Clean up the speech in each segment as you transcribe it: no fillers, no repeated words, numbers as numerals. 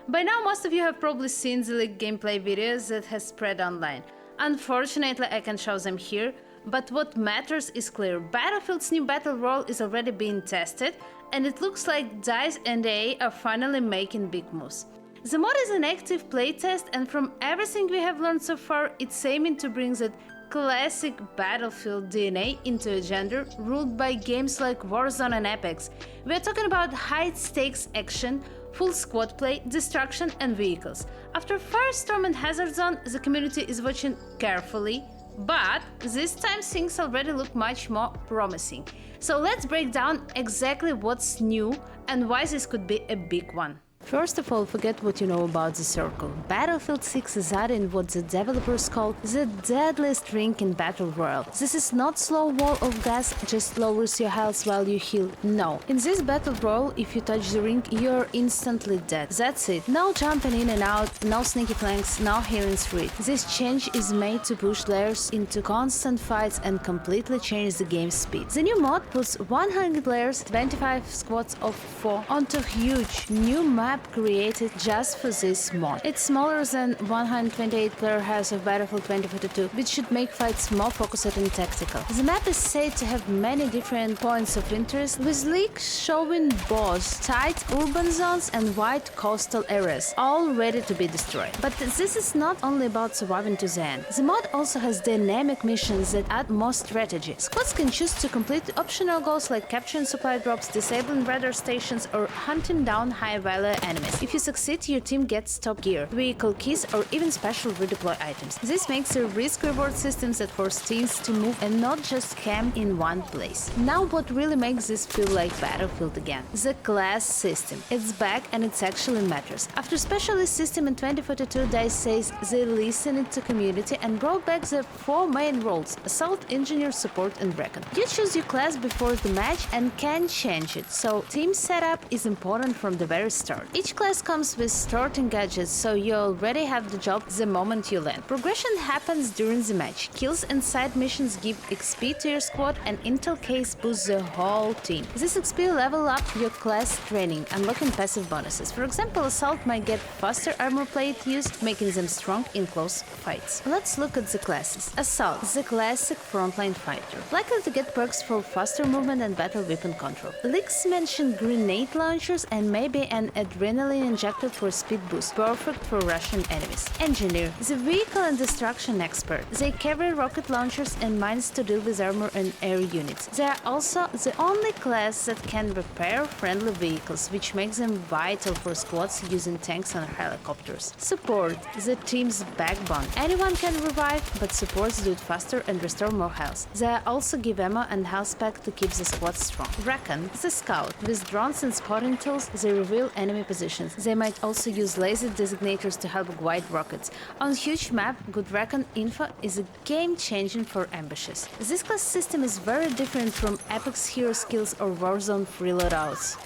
By now most of you have probably seen the leaked gameplay videos that has spread online. Unfortunately I can't show them here, but what matters is clear. Battlefield's new battle royale is already being tested, and it looks like DICE and EA are finally making big moves. The mod is an active playtest, and from everything we have learned so far, it's aiming to bring that classic Battlefield DNA into a genre ruled by games like Warzone and Apex. We are talking about high-stakes action, full squad play, destruction and vehicles. After Firestorm and Hazard Zone, the community is watching carefully, but this time things already look much more promising. So let's break down exactly what's new and why this could be a big one. First of all, forget what you know about the circle. Battlefield 6 is adding what the developers call the deadliest ring in Battle Royale. This is not slow wall of gas, just lowers your health while you heal. No. In this Battle Royale, if you touch the ring, you're instantly dead. That's it. No jumping in and out, no sneaky flanks, no healing spree. This change is made to push players into constant fights and completely change the game's speed. The new mod puts 100 players, 25 squads of 4 onto huge new map created just for this mod. It's smaller than 128-player House of Battlefield 2042, which should make fights more focused and tactical. The map is said to have many different points of interest, with leaks showing both tight urban zones and wide coastal areas, all ready to be destroyed. But this is not only about surviving to the end. The mod also has dynamic missions that add more strategy. Squads can choose to complete optional goals like capturing supply drops, disabling radar stations, or hunting down high-value enemies. If you succeed, your team gets top gear, vehicle keys, or even special redeploy items. This makes a risk-reward system that forces teams to move and not just camp in one place. Now what really makes this feel like Battlefield again? The class system. It's back and it actually matters. After specialist system in 2042, DICE says they listened to community and brought back the 4 main roles: Assault, Engineer, Support and Recon. You choose your class before the match and can change it, so team setup is important from the very start. Each class comes with starting gadgets, so you already have the job the moment you land. Progression happens during the match. Kills and side missions give XP to your squad, and intel case boosts the whole team. This XP level up your class training, unlocking passive bonuses. For example, Assault might get faster armor plate use, making them strong in close fights. Let's look at the classes. Assault, the classic frontline fighter, likely to get perks for faster movement and better weapon control. Leaks mention grenade launchers and maybe an adrenaline injector for speed boost, perfect for Russian enemies. Engineer, the vehicle and destruction expert. They carry rocket launchers and mines to deal with armor and air units. They are also the only class that can repair friendly vehicles, which makes them vital for squads using tanks and helicopters. Support, the team's backbone. Anyone can revive, but supports do it faster and restore more health. They also give ammo and health pack to keep the squad strong. Recon, the scout. With drones and spotting tools, they reveal enemy positions. They might also use laser designators to help guide rockets. On huge map, good recon info is a game-changing for ambushes. This class system is very different from Apex hero skills or Warzone free loadouts.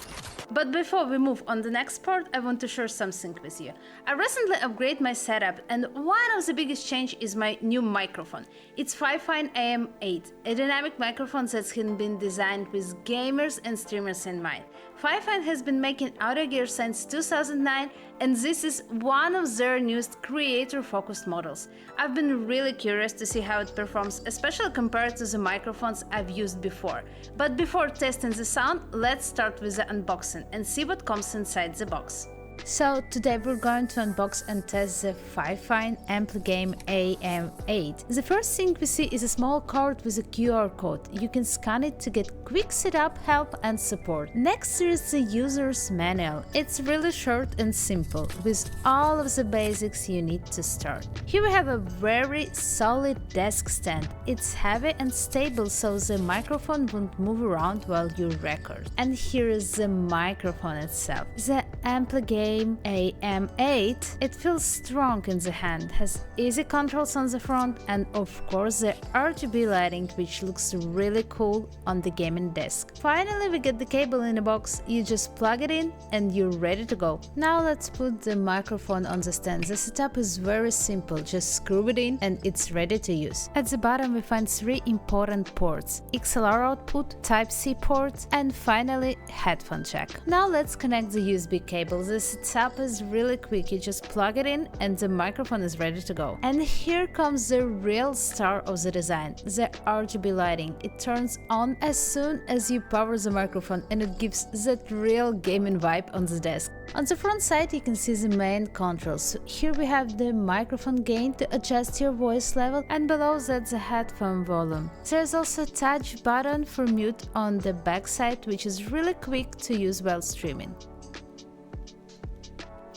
But before we move on the next part, I want to share something with you. I recently upgraded my setup, and one of the biggest changes is my new microphone. It's Fifine AM8, a dynamic microphone that's been designed with gamers and streamers in mind. Fifine has been making audio gear since 2009, and this is one of their newest creator-focused models. I've been really curious to see how it performs, especially compared to the microphones I've used before. But before testing the sound, let's start with the unboxing and see what comes inside the box. So today we're going to unbox and test the Fifine Ampligame AM8. The first thing we see is a small card with a QR code. You can scan it to get quick setup, help and support. Next is the user's manual. It's really short and simple, with all of the basics you need to start. Here we have a very solid desk stand. It's heavy and stable, so the microphone won't move around while you record. And here is the microphone itself. The Ampligame AM8. It feels strong in the hand, has easy controls on the front, and of course the RGB lighting, which looks really cool on the gaming desk. Finally, we get the cable in a box. You just plug it in and you're ready to go. Now let's put the microphone on the stand. The setup is very simple, just screw it in and it's ready to use. At the bottom we find 3 important ports: XLR output, Type-C port, and finally headphone jack. Now let's connect the USB cable. The setup is really quick, you just plug it in and the microphone is ready to go. And here comes the real star of the design, the RGB lighting. It turns on as soon as you power the microphone and it gives that real gaming vibe on the desk. On the front side you can see the main controls. So here we have the microphone gain to adjust your voice level, and below that the headphone volume. There's also a touch button for mute on the back side, which is really quick to use while streaming.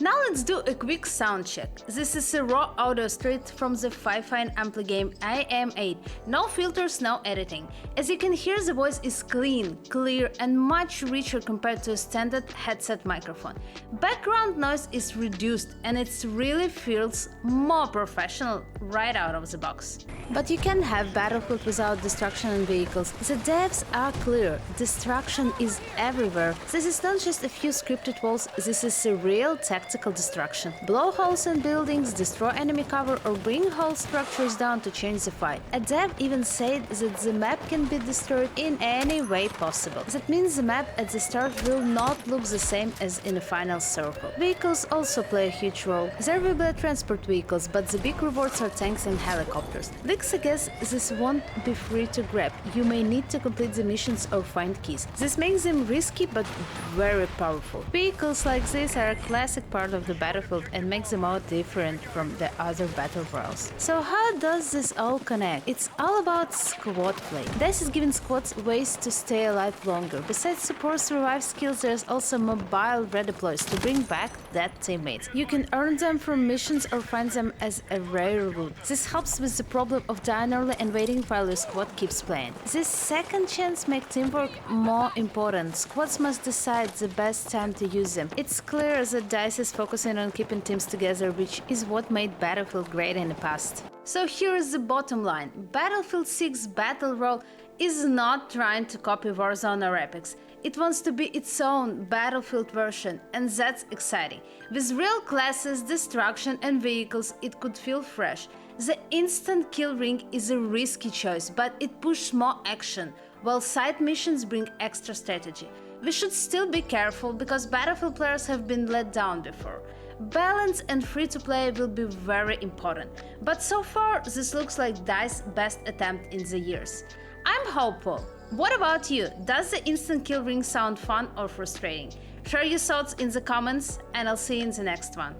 Now let's do a quick sound check. This is a raw audio straight from the Fifine Ampligame AM8. No filters, no editing. As you can hear, the voice is clean, clear and much richer compared to a standard headset microphone. Background noise is reduced and it really feels more professional right out of the box. But you can have Battlefield without destruction in vehicles. The devs are clear, destruction is everywhere. This is not just a few scripted walls, this is a real tactical destruction. Blow holes in buildings, destroy enemy cover or bring whole structures down to change the fight. A dev even said that the map can be destroyed in any way possible. That means the map at the start will not look the same as in the final circle. Vehicles also play a huge role. There will be transport vehicles, but the big rewards are tanks and helicopters. Leaks suggest this won't be free to grab. You may need to complete the missions or find keys. This makes them risky but very powerful. Vehicles like this are a classic part of the Battlefield and makes them all different from the other battle royales. So how does this all connect? It's all about squad play. DICE is giving squads ways to stay alive longer. Besides support revive skills, there's also mobile redeploys to bring back dead teammates. You can earn them from missions or find them as a rare loot. This helps with the problem of dying early and waiting while your squad keeps playing. This second chance makes teamwork more important. Squads must decide the best time to use them. It's clear that DICE is focusing on keeping teams together, which is what made Battlefield great in the past. So here is the bottom line. Battlefield 6 Battle Royale is not trying to copy Warzone or Apex. It wants to be its own Battlefield version, and that's exciting. With real classes, destruction and vehicles, it could feel fresh. The instant kill ring is a risky choice, but it pushes more action, while side missions bring extra strategy. We should still be careful because Battlefield players have been let down before. Balance and free-to-play will be very important, but so far this looks like DICE's best attempt in the years. I'm hopeful. What about you? Does the instant kill ring sound fun or frustrating? Share your thoughts in the comments and I'll see you in the next one.